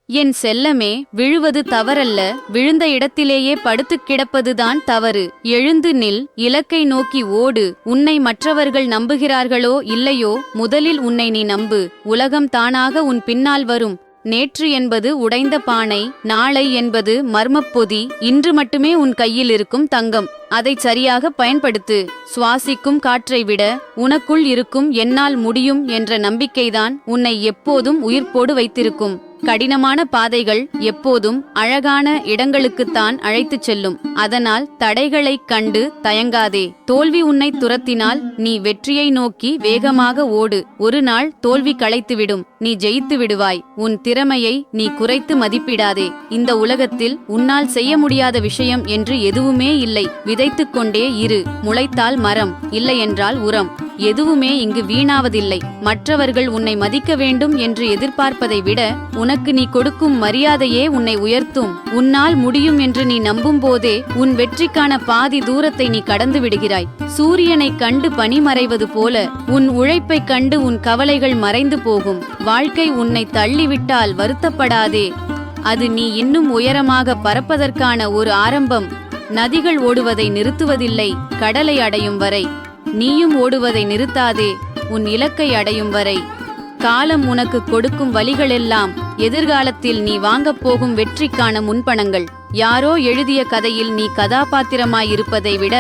என் செல்லமே, விழுவது தவறல்ல, விழுந்த இடத்திலேயே படுத்துக் கிடப்பதுதான் தவறு. எழுந்து நில், இலக்கை நோக்கி ஓடு. உன்னை மற்றவர்கள் நம்புகிறார்களோ இல்லையோ, முதலில் உன்னை நீ நம்பு. உலகம் தானாக உன் பின்னால் வரும். நேற்று என்பது உடைந்த பானை, நாளை என்பது மர்மப்பொதி. இன்று மட்டுமே உன் கையில் இருக்கும் தங்கம். அதை சரியாக பயன்படுத்து. சுவாசிக்கும் காற்றை விட உனக்குள் இருக்கும் என்னால் முடியும் என்ற நம்பிக்கைதான் உன்னை எப்போதும் உயிர்ப்போடு வைத்திருக்கும். கடினமான பாதைகள் எப்போதும் அழகான இடங்களுக்குத்தான் அழைத்துச் செல்லும். அதனால் தடைகளைக் கண்டு தயங்காதே. தோல்வி உன்னை துரத்தினால் நீ வெற்றியை நோக்கி வேகமாக ஓடு. ஒரு நாள் தோல்வி களைத்துவிடும், நீ ஜெயித்து விடுவாய். உன் திறமையை நீ குறைத்து மதிப்பிடாதே. இந்த உலகத்தில் உன்னால் செய்ய முடியாத விஷயம் என்று எதுவுமே இல்லை. விதைத்துக் கொண்டே இரு. முளைத்தால் மரம், இல்லையென்றால் உரம். எதுவுமே இங்கு வீணாவதில்லை. மற்றவர்கள் உன்னை மதிக்க வேண்டும் என்று எதிர்பார்ப்பதை விட உனக்கு நீ கொடுக்கும் மரியாதையே உன்னை உயர்த்தும். உன்னால் முடியும் என்று நீ நம்பும் போதே உன் வெற்றிக்கான பாதி தூரத்தை நீ கடந்து விடுகிறாய். சூரியனைக் கண்டு பனி மறைவது போல உன் உழைப்பைக் கண்டு உன் கவலைகள் மறைந்து போகும். வாழ்க்கை உன்னை தள்ளிவிட்டால் வருத்தப்படாதே. அது நீ இன்னும் உயரமாக பறப்பதற்கான ஒரு ஆரம்பம். நதிகள் ஓடுவதை நிறுத்துவதில்லை கடலை அடையும் வரை. நீயும் ஓடுவதை நிறுத்தாதே உன் இலக்கை அடையும் வரை. காலம் உனக்கு கொடுக்கும் வழிகளெல்லாம் எதிர்காலத்தில் நீ வாங்கப் போகும் வெற்றிக்கான முன்பணங்கள். யாரோ எழுதிய கதையில் நீ கதாபாத்திரமாயிருப்பதை விட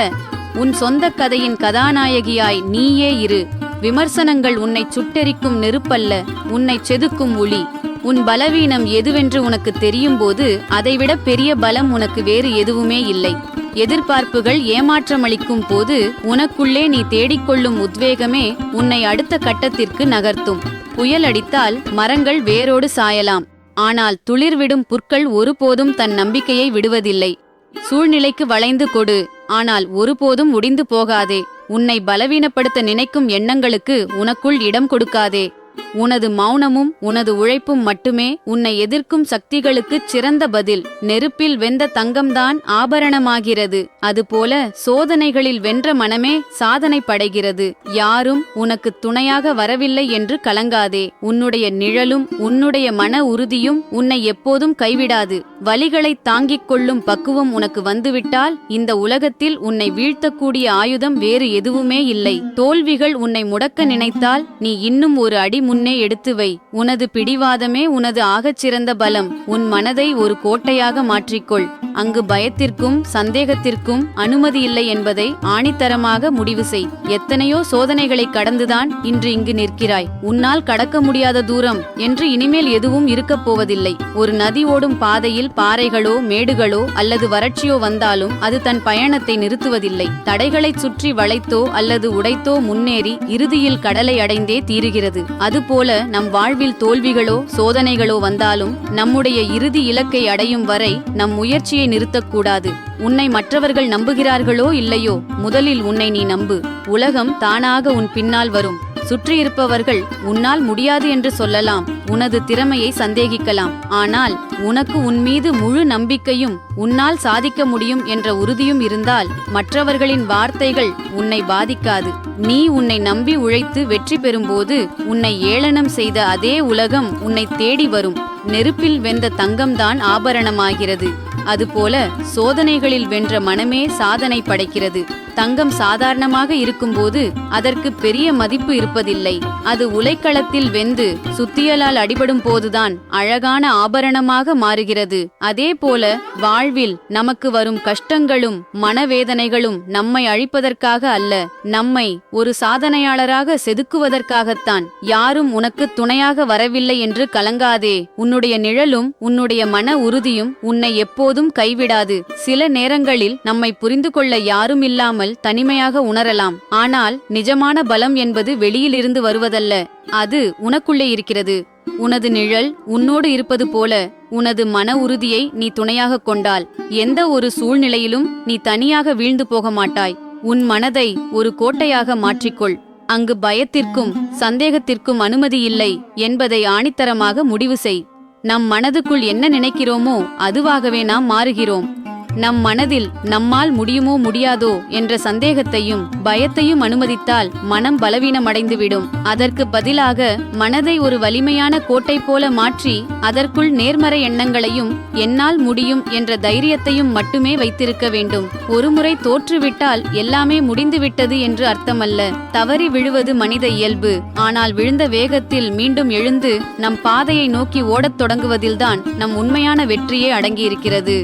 உன் சொந்த கதையின் கதாநாயகியாய் நீயே இரு. விமர்சனங்கள் உன்னை சுட்டெரிக்கும் நெருப்பல்ல, உன்னை செதுக்கும் ஒளி. உன் பலவீனம் எதுவென்று உனக்கு தெரியும் போது அதைவிட பெரிய பலம் உனக்கு வேறு எதுவுமே இல்லை. எதிர்பார்ப்புகள் ஏமாற்றமளிக்கும் போது உனக்குள்ளே நீ தேடிக்கொள்ளும் உத்வேகமே உன்னை அடுத்த கட்டத்திற்கு நகர்த்தும். புயல் அடித்தால் மரங்கள் வேரோடு சாயலாம், ஆனால் துளிர்விடும் புற்கள் ஒருபோதும் தன் நம்பிக்கையை விடுவதில்லை. சூழ்நிலைக்கு வளைந்து கொடு, ஆனால் ஒருபோதும் முடிந்து போகாதே. உன்னை பலவீனப்படுத்த நினைக்கும் எண்ணங்களுக்கு உனக்குள் இடம் கொடுக்காதே. உனது மௌனமும் உனது உழைப்பும் மட்டுமே உன்னை எதிர்க்கும் சக்திகளுக்குச் சிறந்த பதில். நெருப்பில் வெந்த தங்கம்தான் ஆபரணமாகிறது. அதுபோல சோதனைகளில் வென்ற மனமே சாதனை படைகிறது. யாரும் உனக்கு துணையாக வரவில்லை என்று கலங்காதே. உன்னுடைய நிழலும் உன்னுடைய மன உறுதியும் உன்னை எப்போதும் கைவிடாது. வலிகளை தாங்கிக் கொள்ளும் பக்குவம் உனக்கு வந்துவிட்டால் இந்த உலகத்தில் உன்னை வீழ்த்தக்கூடிய ஆயுதம் வேறு எதுவுமே இல்லை. தோல்விகள் உன்னை முடக்க நினைத்தால் நீ இன்னும் ஒரு அடி முன்னே எடுத்து வை. உனது பிடிவாதமே உனது ஆகச்சிறந்த பலம். உன் மனதை ஒரு கோட்டையாக மாற்றிக்கொள். அங்கு பயத்திற்கும் சந்தேகத்திற்கும் அனுமதி இல்லை என்பதை ஆணித்தரமாக முடிவு செய். எத்தனையோ சோதனைகளை கடந்துதான் இன்று இங்கு நிற்கிறாய். உன்னால் கடக்க முடியாத தூரம் என்று இனிமேல் எதுவும் இருக்கப் போவதில்லை. ஒரு நதி ஓடும் பாதையில் பாறைகளோ மேடுகளோ அல்லது வறட்சியோ வந்தாலும் அது தன் பயணத்தை நிறுத்துவதில்லை. தடைகளைச் சுற்றி வளைத்தோ அல்லது உடைத்தோ முன்னேறி இறுதியில் கடலை அடைந்தே தீருகிறது. அதுபோல நம் வாழ்வில் தோல்விகளோ சோதனைகளோ வந்தாலும் நம்முடைய இறுதி இலக்கை அடையும் வரை நம் முயற்சியை நிறுத்தக்கூடாது. உன்னை மற்றவர்கள் நம்புகிறார்களோ இல்லையோ, முதலில் உன்னை நீ நம்பு. உலகம் தானாக உன் பின்னால் வரும். சுற்றியிருப்பவர்கள் உன்னால் முடியாது என்று சொல்லலாம், உனது திறமையை சந்தேகிக்கலாம். ஆனால் உனக்கு உன்மீது முழு நம்பிக்கையும் உன்னால் சாதிக்க முடியும் என்ற உறுதியும் இருந்தால் மற்றவர்களின் வார்த்தைகள் உன்னை பாதிக்காது. நீ உன்னை நம்பி உழைத்து வெற்றி பெறும்போது உன்னை ஏளனம் செய்த அதே உலகம் உன்னை தேடி வரும். நெருப்பில் வெந்த தங்கம்தான் ஆபரணமாகிறது. அதுபோல சோதனைகளில் வென்ற மனமே சாதனை படைக்கிறது. தங்கம் சாதாரணமாக இருக்கும்போது அதற்கு பெரிய மதிப்பு இருப்பதில்லை. அது உலைக்களத்தில் வெந்து சுத்தியலால் அடிபடும் போதுதான் அழகான ஆபரணமாக மாறுகிறது. அதே போல வாழ்வில் நமக்கு வரும் கஷ்டங்களும் மனவேதனைகளும் நம்மை அழிப்பதற்காக அல்ல, நம்மை ஒரு சாதனையாளராக செதுக்குவதற்காகத்தான். யாரும் உனக்கு துணையாக வரவில்லை என்று கலங்காதே. உன்னுடைய நிழலும் உன்னுடைய மன உறுதியும் உன்னை எப்போதும் கைவிடாது. சில நேரங்களில் நம்மை புரிந்து கொள்ள யாரும் இல்லாமல் தனிமையாக உணரலாம். ஆனால் நிஜமான பலம் என்பது வெளியிலிருந்து வருவதல்ல, அது உனக்குள்ளே இருக்கிறது. உனது நிழல் உன்னோடு இருப்பது போல உனது மன உறுதியை நீ துணையாக கொண்டால் எந்த ஒரு சூழ்நிலையிலும் நீ தனியாக வீழ்ந்து போக மாட்டாய். உன் மனதை ஒரு கோட்டையாக மாற்றிக்கொள். அங்கு பயத்திற்கும் சந்தேகத்திற்கும் அனுமதி இல்லை என்பதை ஆணித்தரமாக முடிவு செய். நம் மனதுக்குள் என்ன நினைக்கிறோமோ அதுவாகவே நாம் மாறுகிறோம். நம் மனதில் நம்மால் முடியுமோ முடியாதோ என்ற சந்தேகத்தையும் பயத்தையும் அனுமதித்தால் மனம் பலவீனமடைந்துவிடும். அதற்கு பதிலாக மனதை ஒரு வலிமையான கோட்டை போல மாற்றி அதற்குள் நேர்மறை எண்ணங்களையும் என்னால் முடியும் என்ற தைரியத்தையும் மட்டுமே வைத்திருக்க வேண்டும். ஒருமுறை தோற்றுவிட்டால் எல்லாமே முடிந்துவிட்டது என்று அர்த்தமல்ல. தவறி விழுவது மனித இயல்பு. ஆனால் விழுந்த வேகத்தில் மீண்டும் எழுந்து நம் பாதையை நோக்கி ஓடத் தொடங்குவதில்தான் நம் உண்மையான வெற்றியே அடங்கியிருக்கிறது.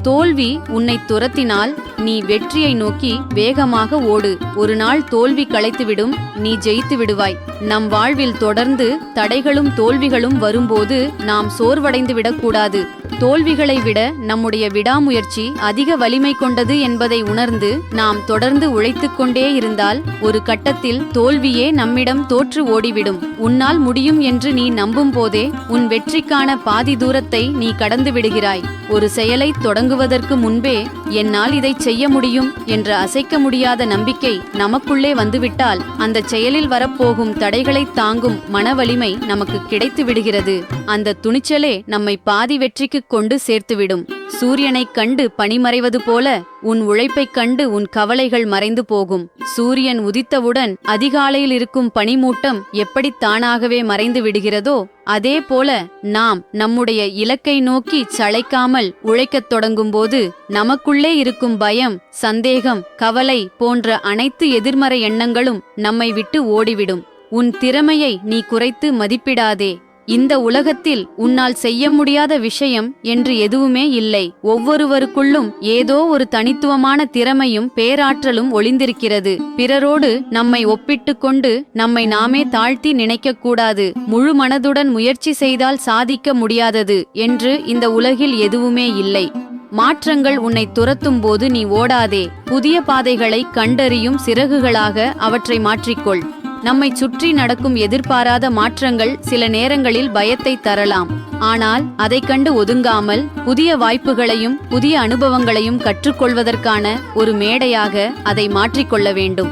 தோல்வி உன்னை துரத்தினால் நீ வெற்றியை நோக்கி வேகமாக ஓடு. ஒரு நாள் தோல்வி களைத்துவிடும், நீ ஜெயித்து விடுவாய். நம் வாழ்வில் தொடர்ந்து தடைகளும் தோல்விகளும் வரும்போது நாம் சோர்வடைந்து விடக்கூடாது. தோல்விகளை விட நம்முடைய விடாமுயற்சி அதிக வலிமை கொண்டது என்பதை உணர்ந்து நாம் தொடர்ந்து உழைத்துக் கொண்டே இருந்தால் ஒரு கட்டத்தில் தோல்வியே நம்மிடம் தோற்று ஓடிவிடும். உன்னால் முடியும் என்று நீ நம்பும் போதே உன் வெற்றிக்கான பாதி தூரத்தை நீ கடந்து விடுகிறாய். ஒரு செயலை தொடங்குவதற்கு முன்பே என்னால் இதை செய்ய முடியும் என்ற அசைக்க முடியாத நம்பிக்கை நமக்குள்ளே வந்துவிட்டால் அந்த செயலில் வரப்போகும் தடைகளை தாங்கும் மன வலிமை நமக்கு கிடைத்து விடுகிறது. அந்த துணிச்சலே நம்மை பாதி வெற்றிக்கு கொண்டு சேர்த்துவிடும். சூரியனைக் கண்டு பனி மறைவது போல உன் உழைப்பைக் கண்டு உன் கவலைகள் மறைந்து போகும். சூரியன் உதித்தவுடன் அதிகாலையில் இருக்கும் பனிமூட்டம் எப்படி தானாகவே மறைந்து விடுகிறதோ அதே போல நாம் நம்முடைய இலக்கை நோக்கி சளைக்காமல் உழைக்கத் தொடங்கும்போது நமக்குள்ளே இருக்கும் பயம், சந்தேகம், கவலை போன்ற அனைத்து எதிர்மறை எண்ணங்களும் நம்மை விட்டு ஓடிவிடும். உன் திறமையை நீ குறைத்து மதிப்பிடாதே. இந்த உலகத்தில் உன்னால் செய்ய முடியாத விஷயம் என்று எதுவுமே இல்லை. ஒவ்வொருவருக்குள்ளும் ஏதோ ஒரு தனித்துவமான திறமையும் பேராற்றலும் ஒளிந்திருக்கிறது. பிறரோடு நம்மை ஒப்பிட்டு கொண்டு நம்மை நாமே தாழ்த்தி நினைக்கக்கூடாது. முழு மனதுடன் முயற்சி செய்தால் சாதிக்க முடியாதது என்று இந்த உலகில் எதுவுமே இல்லை. மாற்றங்கள் உன்னை துரத்தும் போது நீ ஓடாதே. புதிய பாதைகளை கண்டறியும் சிறகுகளாக அவற்றை மாற்றிக்கொள். நம்மை சுற்றி நடக்கும் எதிர்பாராத மாற்றங்கள் சில நேரங்களில் பயத்தை தரலாம். ஆனால் அதை கண்டு ஒதுங்காமல் புதிய வாய்ப்புகளையும் புதிய அனுபவங்களையும் கற்றுக்கொள்வதற்கான ஒரு மேடையாக அதை மாற்றிக்கொள்ள வேண்டும்.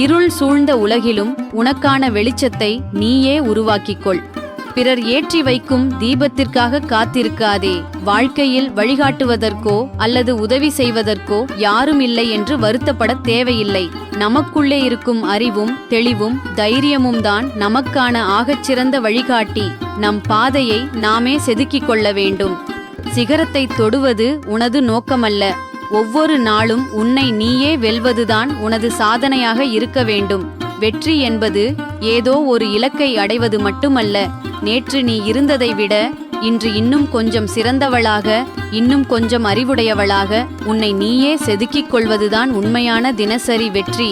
இருள் சூழ்ந்த உலகிலும் உனக்கான வெளிச்சத்தை நீயே உருவாக்கிக்கொள். பிறர் ஏற்றி வைக்கும் தீபத்திற்காக காத்திருக்காதே. வாழ்க்கையில் வழிகாட்டுவதற்கோ அல்லது உதவி செய்வதற்கோ யாரும் இல்லை என்று வருத்தப்பட தேவையில்லை. நமக்குள்ளே இருக்கும் அறிவும் தெளிவும் தைரியமும் தான் நமக்கான ஆகச்சிறந்த வழிகாட்டி. நம் பாதையை நாமே செதுக்கிக் கொள்ள வேண்டும். சிகரத்தை தொடுவது உனது நோக்கமல்ல. ஒவ்வொரு நாளும் உன்னை நீயே வெல்வதுதான் உனது சாதனையாக இருக்க வேண்டும். வெற்றி என்பது ஏதோ ஒரு இலக்கை அடைவது மட்டுமல்ல. நேற்று நீ இருந்ததை விட இன்று இன்னும் கொஞ்சம் சிறந்தவளாக, இன்னும் கொஞ்சம் அறிவுடையவளாக உன்னை நீயே செதுக்கிக் கொள்வதுதான் உண்மையான தினசரி வெற்றி.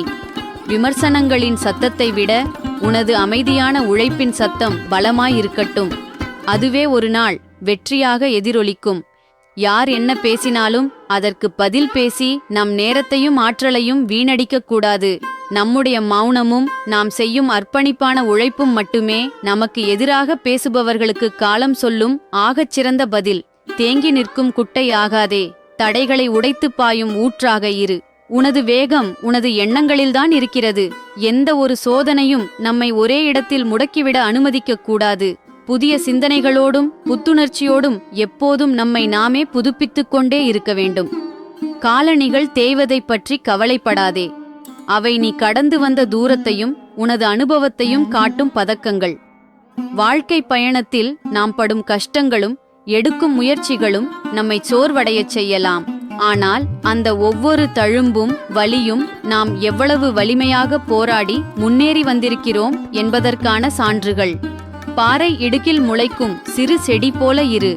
விமர்சனங்களின் சத்தத்தை விட உனது அமைதியான உழைப்பின் சத்தம் பலமாயிருக்கட்டும். அதுவே ஒரு நாள் வெற்றியாக எதிரொலிக்கும். யார் என்ன பேசினாலும் அதற்கு பதில் பேசி நம் நேரத்தையும் ஆற்றலையும் வீணடிக்க கூடாது. நம்முடைய மௌனமும் நாம் செய்யும் அர்ப்பணிப்பான உழைப்பும் மட்டுமே நமக்கு எதிராக பேசுபவர்களுக்கு காலம் சொல்லும் ஆகச்சிறந்த பதில். தேங்கி நிற்கும் குட்டை ஆகாதே. தடைகளை உடைத்து பாயும் ஊற்றாக இரு. உனது வேகம் உனது எண்ணங்களில்தான் இருக்கிறது. எந்த ஒரு சோதனையும் நம்மை ஒரே இடத்தில் முடக்கிவிட அனுமதிக்க கூடாது. புதிய சிந்தனைகளோடும் புத்துணர்ச்சியோடும் எப்போதும் நம்மை நாமே புதுப்பித்துக் கொண்டே இருக்க வேண்டும். காலணிகள் தேய்வதை பற்றி கவலைப்படாதே. அவை நீ கடந்து வந்த தூரத்தையும் உனது அனுபவத்தையும் காட்டும் பதக்கங்கள். வாழ்க்கை பயணத்தில் நாம் படும் கஷ்டங்களும் எடுக்கும் முயற்சிகளும் நம்மை சோர்வடையச் செய்யலாம். ஆனால் அந்த ஒவ்வொரு தழும்பும் வலியும் நாம் எவ்வளவு வலிமையாக போராடி முன்னேறி வந்திருக்கிறோம் என்பதற்கான சான்றுகள். பாறை இடுக்கில் முளைக்கும் சிறு செடி போல இரு.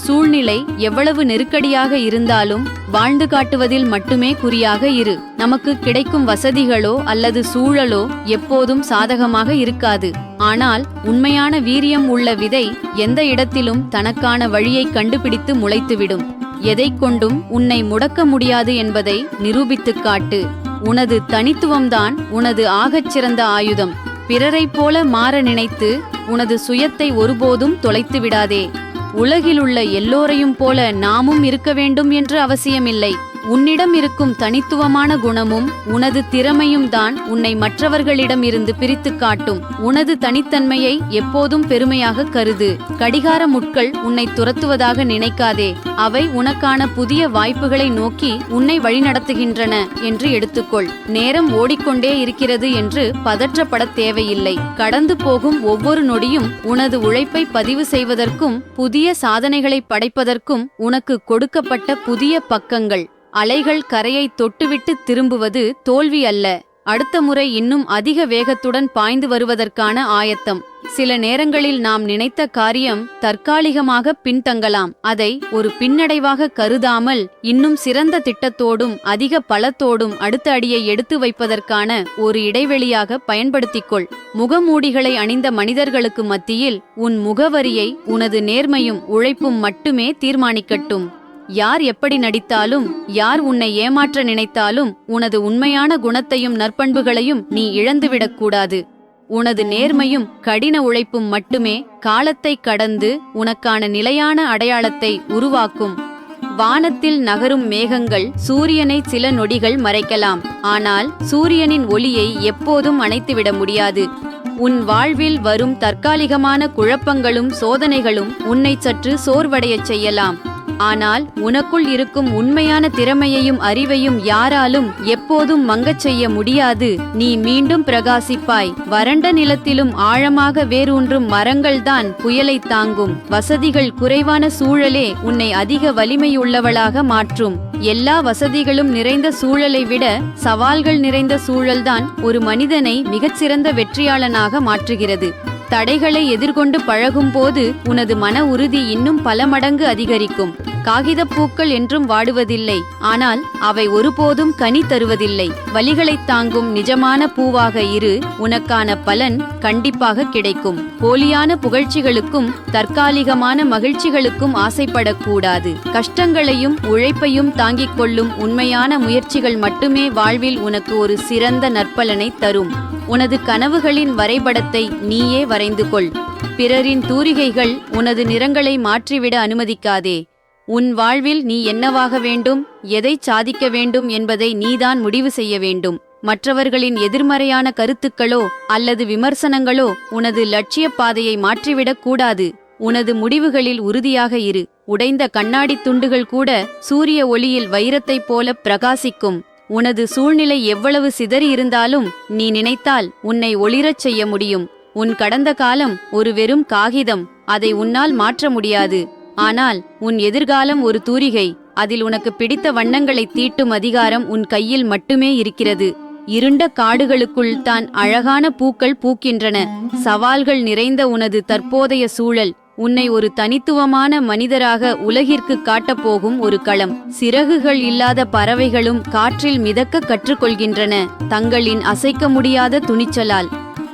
சூழ்நிலை எவ்வளவு நெருக்கடியாக இருந்தாலும் வாழ்ந்து காட்டுவதில் மட்டுமே குறியாக இரு. நமக்கு கிடைக்கும் வசதிகளோ அல்லது சூழலோ எப்போதும் சாதகமாக இருக்காது. ஆனால் உண்மையான வீரியம் உள்ள விதை எந்த இடத்திலும் தனக்கான வழியை கண்டுபிடித்து முளைத்துவிடும். எதைக் கொண்டும் உன்னை முடக்க முடியாது என்பதை நிரூபித்துக் காட்டு. உனது தனித்துவம்தான் உனது ஆகச்சிறந்த ஆயுதம். பிறரைப் போல மாற நினைத்து உனது சுயத்தை ஒருபோதும் தொலைத்து விடாதே. உலகிலுள்ள எல்லோரையும் போல நாமும் இருக்க வேண்டும் என்று அவசியமில்லை. உன்னிடம் இருக்கும் தனித்துவமான குணமும் உனது திறமையும் தான் உன்னை மற்றவர்களிடம் இருந்து பிரித்து காட்டும். உனது தனித்தன்மையை எப்போதும் பெருமையாக கருது. கடிகார முட்கள் உன்னை துரத்துவதாக நினைக்காதே. அவை உனக்கான புதிய வாய்ப்புகளை நோக்கி உன்னை வழிநடத்துகின்றன என்று எடுத்துக்கொள். நேரம் ஓடிக்கொண்டே இருக்கிறது என்று பதற்றப்பட தேவையில்லை. கடந்து போகும் ஒவ்வொரு நொடியும் உனது உழைப்பை பதிவு செய்வதற்கும் புதிய சாதனைகளை படைப்பதற்கும் உனக்கு கொடுக்கப்பட்ட புதிய பக்கங்கள். அலைகள் கரையை தொட்டுவிட்டு திரும்புவது தோல்வி அல்ல, அடுத்த முறை இன்னும் அதிக வேகத்துடன் பாய்ந்து வருவதற்கான ஆயத்தம். சில நேரங்களில் நாம் நினைத்த காரியம் தற்காலிகமாக பின்தங்கலாம். அதை ஒரு பின்னடைவாக கருதாமல் இன்னும் சிறந்த திட்டத்தோடும் அதிக பலத்தோடும் அடுத்த அடியை எடுத்து வைப்பதற்கான ஒரு இடைவெளியாக பயன்படுத்திக்கொள். முகமூடிகளை அணிந்த மனிதர்களுக்கு மத்தியில் உன் முகவரியை உனது நேர்மையும் உழைப்பும் மட்டுமே தீர்மானிக்கட்டும். யார் எப்படி நடித்தாலும், யார் உன்னை ஏமாற்ற நினைத்தாலும் உனது உண்மையான குணத்தையும் நற்பண்புகளையும் நீ இழந்துவிடக்கூடாது. உனது நேர்மையும் கடின உழைப்பும் மட்டுமே காலத்தை கடந்து உனக்கான நிலையான அடையாளத்தை உருவாக்கும். வானத்தில் நகரும் மேகங்கள் சூரியனை சில நொடிகள் மறைக்கலாம், ஆனால் சூரியனின் ஒளியை எப்போதும் அணைத்துவிட முடியாது. உன் வாழ்வில் வரும் தற்காலிகமான குழப்பங்களும் சோதனைகளும் உன்னை சற்று சோர்வடையச் செய்யலாம். ஆனால் உனக்குள் இருக்கும் உண்மையான திறமையையும் அறிவையும் யாராலும் எப்போதும் மங்கச் செய்ய முடியாது. நீ மீண்டும் பிரகாசிப்பாய். வறண்ட நிலத்திலும் ஆழமாக வேரூன்றும் மரங்கள்தான் புயலை தாங்கும். வசதிகள் குறைவான சூழலே உன்னை அதிக வலிமையுள்ளவளாக மாற்றும். எல்லா வசதிகளும் நிறைந்த சூழலை விட சவால்கள் நிறைந்த சூழல்தான் ஒரு மனிதனை மிகச்சிறந்த வெற்றியாளனாக மாற்றுகிறது. தடைகளை எதிர்கொண்டு பழகும்போது உனது மன உறுதி இன்னும் பல மடங்கு அதிகரிக்கும். காகிதப்பூக்கள் என்றும் வாடுவதில்லை, ஆனால் அவை ஒருபோதும் கனி தருவதில்லை. வலிகளைத் தாங்கும் நிஜமான பூவாக இரு, உனக்கான பலன் கண்டிப்பாக கிடைக்கும். போலியான புகழ்ச்சிகளுக்கும் தற்காலிகமான மகிழ்ச்சிகளுக்கும் ஆசைப்படக்கூடாது. கஷ்டங்களையும் உழைப்பையும் தாங்கிக் கொள்ளும் உண்மையான முயற்சிகள் மட்டுமே வாழ்வில் உனக்கு ஒரு சிறந்த நற்பலனை தரும். உனது கனவுகளின் வரைபடத்தை நீயே வரைந்து கொள். பிறரின் தூரிகைகள் உனது நிறங்களை மாற்றிவிட அனுமதிக்காதே. உன் வாழ்வில் நீ என்னவாக வேண்டும், எதை சாதிக்க வேண்டும் என்பதை நீதான் முடிவு செய்ய வேண்டும். மற்றவர்களின் எதிர்மறையான கருத்துக்களோ அல்லது விமர்சனங்களோ உனது லட்சிய பாதையை மாற்றிவிடக் கூடாது. உனது முடிவுகளில் உறுதியாக இரு. உடைந்த கண்ணாடி துண்டுகள் கூட சூரிய ஒளியில் வைரத்தைப் போல பிரகாசிக்கும். உனது சூழ்நிலை எவ்வளவு சிதறி இருந்தாலும் நீ நினைத்தால் உன்னை ஒளிரச் செய்ய முடியும். உன் கடந்த காலம் ஒரு வெறும் காகிதம், அதை உன்னால் மாற்ற முடியாது. ஆனால் உன் எதிர்காலம் ஒரு தூரிகை, அதில் உனக்கு பிடித்த வண்ணங்களை தீட்டும் அதிகாரம் உன் கையில் மட்டுமே இருக்கிறது. இருண்ட காடுகளுக்குள் தான் அழகான பூக்கள் பூக்கின்றன. சவால்கள் நிறைந்த உனது தற்போதைய சூழல் உன்னை ஒரு தனித்துவமான மனிதராக உலகிற்கு காட்டப்போகும் ஒரு களம். சிறகுகள் இல்லாத பறவைகளும் காற்றில் மிதக்க கற்றுக்கொள்கின்றன, தங்களின் அசைக்க முடியாத துணிச்சலால்.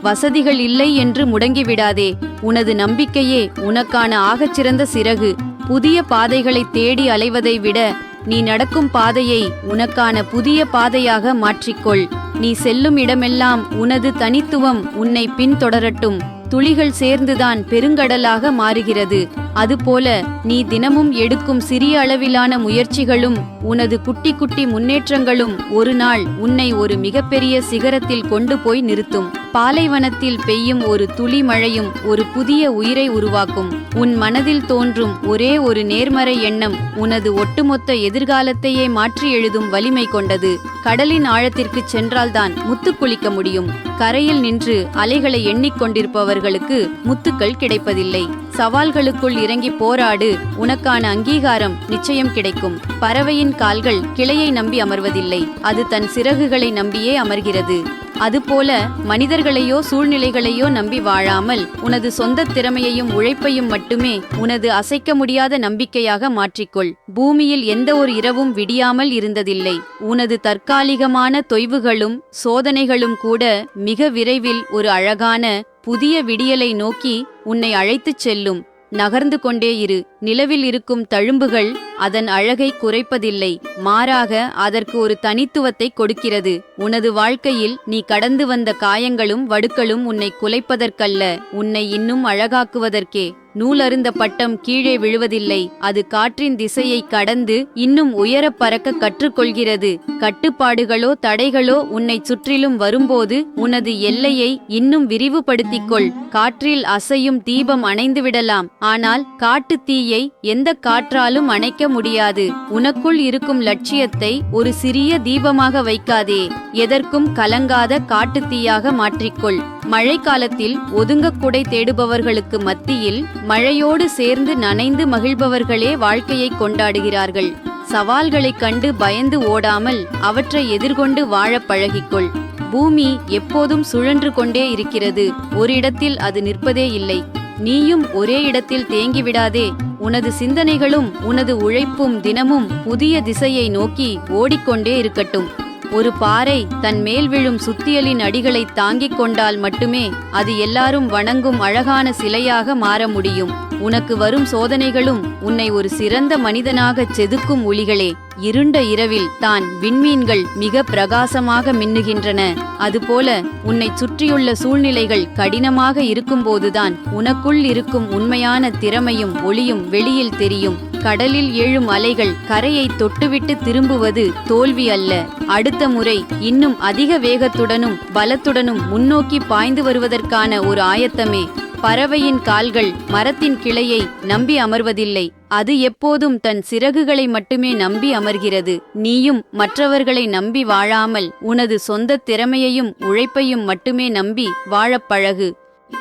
வசதிகள் இல்லை என்று முடங்கிவிடாதே. உனது நம்பிக்கையே உனக்கான ஆகச்சிறந்த சிறகு. புதிய பாதைகளை தேடி அலைவதை விட நீ நடக்கும் பாதையை உனக்கான புதிய பாதையாக மாற்றிக்கொள். நீ செல்லும் இடமெல்லாம் உனது தனித்துவம் உன்னை பின்தொடரட்டும். துளிகள் சேர்ந்துதான் பெருங்கடலாக மாறுகிறது. அதுபோல நீ தினமும் எடுக்கும் சிறிய அளவிலான முயற்சிகளும் உனது குட்டி குட்டி முன்னேற்றங்களும் ஒரு நாள் உன்னை ஒரு மிகப்பெரிய சிகரத்தில் கொண்டு போய் நிறுத்தும். பாலைவனத்தில் பெய்யும் ஒரு துளி மழையும் ஒரு புதிய உயிரை உருவாக்கும். உன் மனதில் தோன்றும் ஒரே ஒரு நேர்மறை எண்ணம் உனது ஒட்டுமொத்த எதிர்காலத்தையே மாற்றி எழுதும் வலிமை கொண்டது. கடலின் ஆழத்திற்கு சென்றால்தான் முத்து குளிக்க முடியும். கரையில் நின்று அலைகளை எண்ணிக்கொண்டிருப்பவர்களுக்கு முத்துக்கள் கிடைப்பதில்லை. சவால்களுக்குள் இறங்கி போராடு, உனக்கான அங்கீகாரம் நிச்சயம் கிடைக்கும். பறவையின் கால்கள் கிளையை நம்பி அமர்வதில்லை, அது தன் சிறகுகளை நம்பியே அமர்கிறது. அதுபோல மனிதர்களையோ சூழ்நிலைகளையோ நம்பி வாழாமல் உனது சொந்த திறமையையும் உழைப்பையும் மட்டுமே உனது அசைக்க முடியாத நம்பிக்கையாக மாற்றிக்கொள். பூமியில் எந்த ஒரு இரவும் விடியாமல் இருந்ததில்லை. உனது தற்காலிகமான தொய்வுகளும் சோதனைகளும் கூட மிக விரைவில் ஒரு அழகான புதிய விடியலை நோக்கி உன்னை அழைத்துச் செல்லும். நகர்ந்து கொண்டே இரு. நிலவில் இருக்கும் தழும்புகள் அதன் அழகை குறைப்பதில்லை, மாறாக அதற்கு ஒரு தனித்துவத்தை கொடுக்கிறது. உனது வாழ்க்கையில் நீ கடந்து வந்த காயங்களும் வடுக்களும் உன்னை குலைப்பதற்கல்ல, உன்னை இன்னும் அழகாக்குவதற்கே. நூலருந்த பட்டம் கீழே விழுவதில்லை. அது காற்றின் திசையை கடந்து இன்னும் உயர பறக்க கற்றுக்கொள்கிறது. கட்டுப்பாடுகளோ தடைகளோ உன்னை சுற்றிலும் வரும்போது உனது எல்லையை இன்னும் விரிவுபடுத்திக்கொள். காற்றில் அசையும் தீபம் அணைந்து விடலாம், ஆனால் காட்டு தீயை எந்த காற்றாலும் அணைக்க முடியாது. உனக்குள் இருக்கும் லட்சியத்தை ஒரு சிறிய தீபமாக வைக்காதே. எதற்கும் கலங்காத காட்டுத்தீயாக மாற்றிக்கொள். மழைக்காலத்தில் ஒதுங்க குடை தேடுபவர்களுக்கு மத்தியில் மழையோடு சேர்ந்து நனைந்து மகிழ்பவர்களே வாழ்க்கையை கொண்டாடுகிறார்கள். சவால்களைக் கண்டு பயந்து ஓடாமல் அவற்றை எதிர்கொண்டு வாழப் பழகிக்கொள். பூமி எப்போதும் சுழன்று கொண்டே இருக்கிறது, ஒரு இடத்தில் அது நிற்பதே இல்லை. நீயும் ஒரே இடத்தில் தேங்கிவிடாதே. உனது சிந்தனைகளும் உனது உழைப்பும் தினமும் புதிய திசையை நோக்கி ஓடிக்கொண்டே இருக்கட்டும். ஒரு பாறை தன் மேல் விழும் சுத்தியலின் அடிகளை தாங்கிக் கொண்டால் மட்டுமே அது எல்லாரும் வணங்கும் அழகான சிலையாக மாற முடியும். உனக்கு வரும் சோதனைகளும் உன்னை ஒரு சிறந்த மனிதனாகச் செதுக்கும் ஒளிகளே. இருண்ட இரவில் தான் விண்மீன்கள் மிக பிரகாசமாக மின்னுகின்றன. அதுபோல உன்னை சுற்றியுள்ள சூழ்நிலைகள் கடினமாக இருக்கும்போதுதான் உனக்குள் இருக்கும் உண்மையான திறமையும் ஒளியும் வெளியில் தெரியும். கடலில் எழும் அலைகள் கரையை தொட்டுவிட்டு திரும்புவது தோல்வி அல்ல, அடுத்த முறை இன்னும் அதிக வேகத்துடனும் பலத்துடனும் முன்னோக்கி பாய்ந்து வருவதற்கான ஒரு ஆயத்தமே. பறவையின் கால்கள் மரத்தின் கிளையை நம்பி அமர்வதில்லை, அது எப்போதும் தன் சிறகுகளை மட்டுமே நம்பி அமர்கிறது. நீயும் மற்றவர்களை நம்பி வாழாமல் உனது சொந்த திறமையையும் உழைப்பையும் மட்டுமே நம்பி வாழப் பழகு.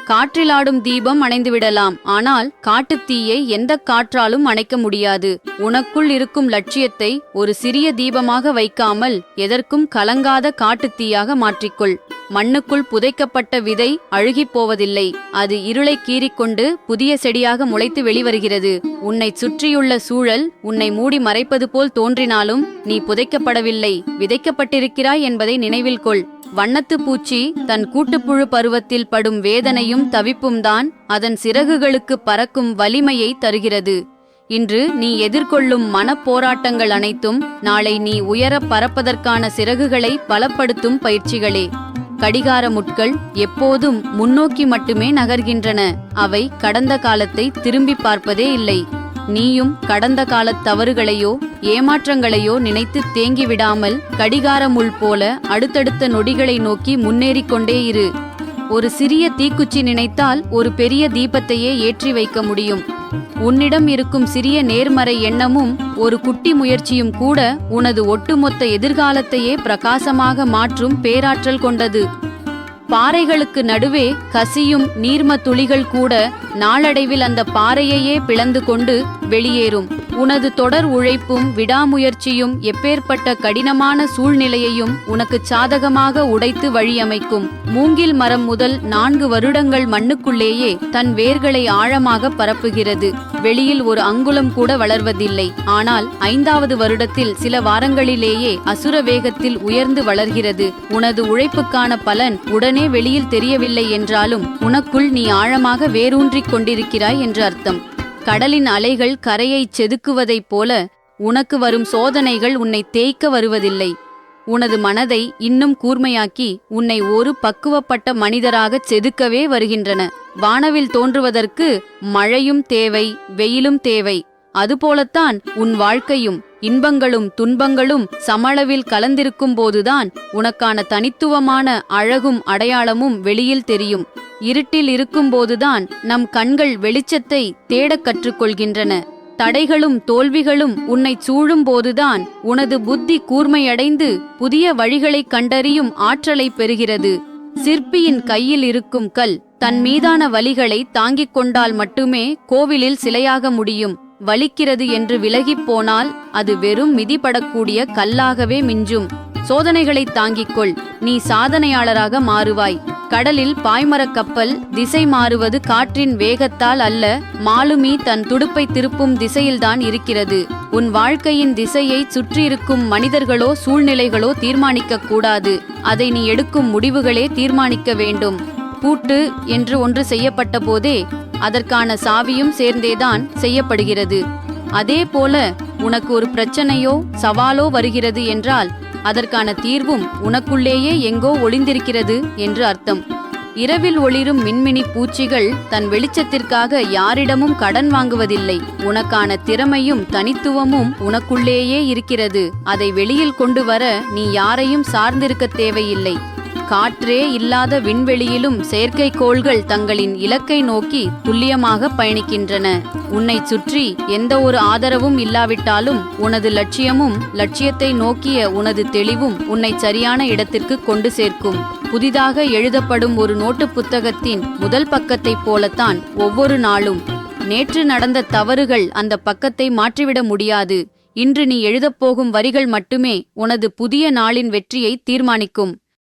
காற்றிலாடும் தீபம் அணைந்துவிடலாம், ஆனால் காட்டுத்தீயை எந்த காற்றாலும் அணைக்க முடியாது. உனக்குள் இருக்கும் லட்சியத்தை ஒரு சிறிய தீபமாக வைக்காமல் எதற்கும் கலங்காத காட்டுத்தீயாக மாற்றிக்கொள். மண்ணுக்குள் புதைக்கப்பட்ட விதை அழுகிப் போவதில்லை, அது இருளை கீறிக்கொண்டு புதிய செடியாக முளைத்து வெளிவருகிறது. உன்னை சுற்றியுள்ள சூழல் உன்னை மூடி மறைப்பது போல் தோன்றினாலும் நீ புதைக்கப்படவில்லை, விதைக்கப்பட்டிருக்கிறாய் என்பதை நினைவில் கொள். வண்ணத்து பூச்சி தன் கூட்டுப்புழு பருவத்தில் படும் வேதனையும் தவிப்பும் தான் அதன் சிறகுகளுக்கு பறக்கும் வலிமையை தருகிறது. இன்று நீ எதிர்கொள்ளும் மனப்போராட்டங்கள் அனைத்தும் நாளை நீ உயர பறப்பதற்கான சிறகுகளை பலப்படுத்தும் பயிற்சிகளே. கடிகார முட்கள் எப்போதும் முன்னோக்கி மட்டுமே நகர்கின்றன, அவை கடந்த காலத்தை திரும்பி பார்ப்பதே இல்லை. நீயும் கடந்த காலத் தவறுகளையோ ஏமாற்றங்களையோ நினைத்து தேங்கிவிடாமல் கடிகார முள் போல அடுத்தடுத்த நொடிகளை நோக்கி முன்னேறிக் கொண்டே இரு. ஒரு சிறிய தீக்குச்சி நினைத்தால் ஒரு பெரிய தீபத்தையே ஏற்றி வைக்க முடியும். உன்னிடம் இருக்கும் சிறிய நேர்மறை எண்ணமும் ஒரு குட்டி முயற்சியும் கூட உனது ஒட்டுமொத்த எதிர்காலத்தையே பிரகாசமாக மாற்றும் பேராற்றல் கொண்டது. பாறைகளுக்கு நடுவே கசியும் நீர்ம துளிகள் கூட நாளடைவில் அந்த பாறையையே பிளந்து கொண்டு வெளியேறும். உனது தொடர் உழைப்பும் விடாமுயற்சியும் எப்பேற்பட்ட கடினமான சூழ்நிலையையும் உனக்கு சாதகமாக உடைத்து வழியமைக்கும். மூங்கில் மரம் முதல் 4 வருடங்கள் மண்ணுக்குள்ளேயே தன் வேர்களை ஆழமாக பரப்புகிறது. வெளியில் ஒரு அங்குலம் கூட வளர்வதில்லை. ஆனால் 5வது வருடத்தில் சில வாரங்களிலேயே அசுர வேகத்தில் உயர்ந்து வளர்கிறது. உனது உழைப்புக்கான பலன் உடனே வெளியில் தெரியவில்லை என்றாலும் உனக்குள் நீ ஆழமாக வேரூன்றிக் கொண்டிருக்கிறாய் என்று அர்த்தம். கடலின் அலைகள் கரையை செதுக்குவதைப் போல உனக்கு வரும் சோதனைகள் உன்னை தேய்க்க வருவதில்லை. உனது மனதை இன்னும் கூர்மையாக்கி உன்னை ஒரு பக்குவப்பட்ட மனிதராக செதுக்கவே வருகின்றன. வானவில் தோன்றுவதற்கு மழையும் தேவை, வெயிலும் தேவை. அதுபோலத்தான் உன் வாழ்க்கையும். இன்பங்களும் துன்பங்களும் சமளவில் கலந்திருக்கும் போதுதான் உனக்கான தனித்துவமான அழகும் அடையாளமும் வெளியில் தெரியும். இருட்டில் இருக்கும்போதுதான் நம் கண்கள் வெளிச்சத்தை தேடக் கற்றுக்கொள்கின்றன. தடைகளும் தோல்விகளும் உன்னை சூழும் போதுதான் உனது புத்தி கூர்மையடைந்து புதிய வழிகளை கண்டறியும் ஆற்றலை பெறுகிறது. சிற்பியின் கையில் இருக்கும் கல் தன் மீதான வலிகளை தாங்கிக் கொண்டால் மட்டுமே கோவிலில் சிலையாக முடியும். வலிக்கிறது என்று விலகிப் போனால் அது வெறும் மிதிபடக்கூடிய கல்லாகவே மிஞ்சும். சோதனைகளை தாங்கிக்கொள், நீ சாதனையாளராக மாறுவாய். கடலில் பாய்மரக் கப்பல் திசை மாறுவது காற்றின் வேகத்தால் அல்ல, மாலுமி தன் துடுப்பை திருப்பும் திசையில்தான் இருக்கிறது. உன் வாழ்க்கையின் திசையை சுற்றியிருக்கும் மனிதர்களோ சூழ்நிலைகளோ தீர்மானிக்க கூடாது, அதை நீ எடுக்கும் முடிவுகளே தீர்மானிக்க வேண்டும். பூட்டு என்று ஒன்று செய்யப்பட்ட போதே அதற்கான சாவியும் சேர்ந்தேதான் செய்யப்படுகிறது. அதே போல உனக்கு ஒரு பிரச்சனையோ சவாலோ வருகிறது என்றால் அதற்கான தீர்வும் உனக்குள்ளேயே எங்கோ ஒளிந்திருக்கிறது என்று அர்த்தம். இரவில் ஒளிரும் மின்மினி பூச்சிகள் தன் வெளிச்சத்திற்காக யாரிடமும் கடன் வாங்குவதில்லை. உனக்கான திறமையும் தனித்துவமும் உனக்குள்ளேயே இருக்கிறது. அதை வெளியில் கொண்டு வர நீ யாரையும் சார்ந்திருக்க தேவையில்லை. காற்றே இல்லாத விண்வெளியிலும் செயற்கைக்கோள்கள் தங்களின் இலக்கை நோக்கி துல்லியமாக பயணிக்கின்றன. உன்னை சுற்றி எந்த ஒரு ஆதரவும் இல்லாவிட்டாலும் உனது லட்சியமும் லட்சியத்தை நோக்கிய உனது தெளிவும் உன்னை சரியான இடத்திற்கு கொண்டு சேர்க்கும். புதிதாக எழுதப்படும் ஒரு நோட்டு புத்தகத்தின் முதல் பக்கத்தைப் போலத்தான் ஒவ்வொரு நாளும். நேற்று நடந்த தவறுகள் அந்த பக்கத்தை மாற்றிவிட முடியாது. இன்று நீ எழுதப்போகும் வரிகள் மட்டுமே உனது புதிய நாளின் வெற்றியை தீர்மானிக்கும்.